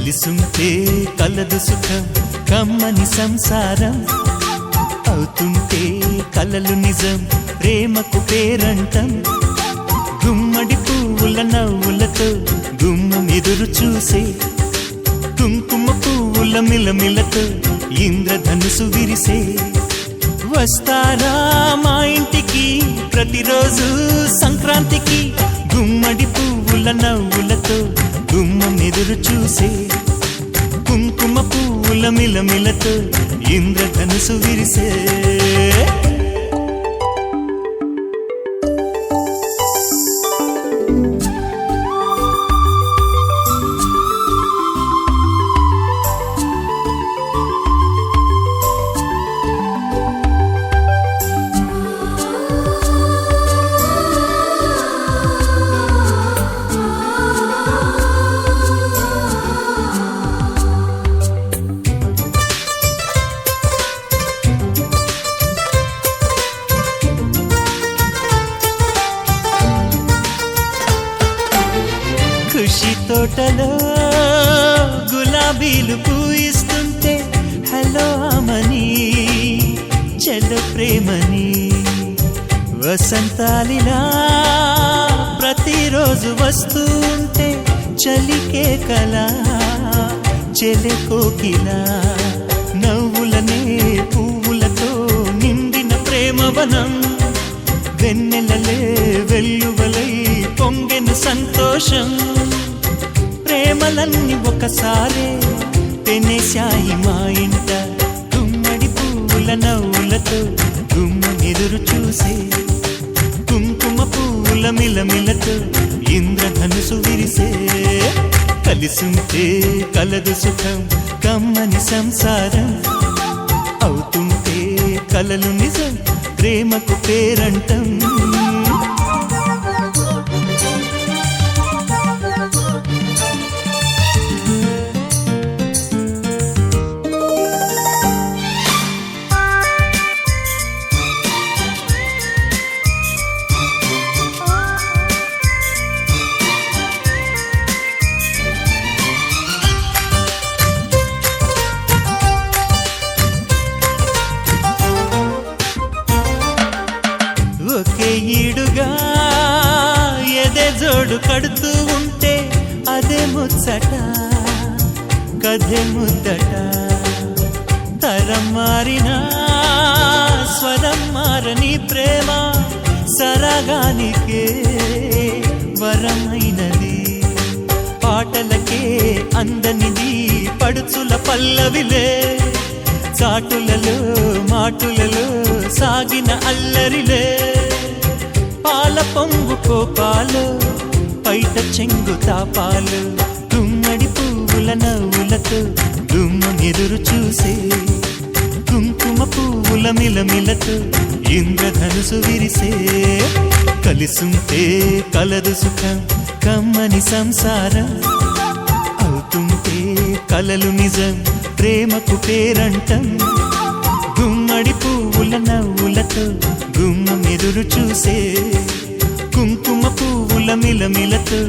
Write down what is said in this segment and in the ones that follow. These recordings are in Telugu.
కలిసుంటే కలదు సుఖం కమ్మని సంసారం అవుతుంటే కలలు నిజం ప్రేమకు పేరంటం గుమ్మడి పువ్వుల నవ్వులతో గుమ్మం ఎదురు చూసే కుంకుమ పువ్వుల మిలమిలతో ఇంద్రధనుసు విరిసే వస్తారా మా ఇంటికి ప్రతిరోజు సంక్రాంతికి గుమ్మడి పువ్వుల నవ్వులతో గుమ్మం ఎదురు చూసే కుంకుమ పువ్వుల మిలమిలతో ఇంద్రధనుసు విరిసే ఖుషి తోటలో గులాబీలు పూయిస్తుంటే హలో అమని చెల్లు ప్రేమని వసంతాలిలా ప్రతిరోజు వస్తుంటే చలికే కలా చెలె కోకిలా నవ్వులనే పువ్వులతో నిండిన ప్రేమవనం వెన్నెలలే వెల్లువలై పొంగెను సంతోషం ప్రేమలన్నీ ఒకసారే తెనేశాయి మా ఇంట గుమ్మడి పువ్వుల నవ్వులతో గుమ్మం ఎదురు చూసే కుంకుమ పువ్వుల మిలమిలతో ఇంద్రధనుసు విరిసే కలిసుంటే కలదు సుఖం కమ్మని సంసారం అవుతుంటే కలలు నిజం ప్రేమకు పేరంటం ఒకే ఈడుగా ఎదే జోడు కడుతూ ఉంటే అదే ముచ్చట కథే ముద్దట తరం మారినా స్వరం మారని ప్రేమ సరగానికే వరమైనది పాటలకే అందనిది పడుచుల పల్లవిలే చాటులలో మాటులలో సాగిన అల్లరిలే పాల పొంగు కోపాలు పైట చెంగు తాపాలు గుమ్మడి పువ్వుల నవ్వులతో గుమ్మం ఎదురు చూసే కుంకుమ పువ్వుల మిలమిలతో ఇంద్రధనుసు విరిసే కలిసుంటే కలదు సుఖం కమ్మని సంసారం అవుతుంటే కలలు నిజం ప్రేమకు పేరంటం గుమ్మడి పువ్వుల నవ్వులతో గుమ్మం ఎదురు చూసే కుంకుమ పువ్వుల మిలమిలతో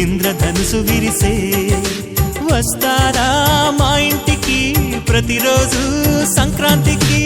ఇంద్రధనుసు విరిసే వస్తారా మా ఇంటికి ప్రతిరోజు సంక్రాంతికి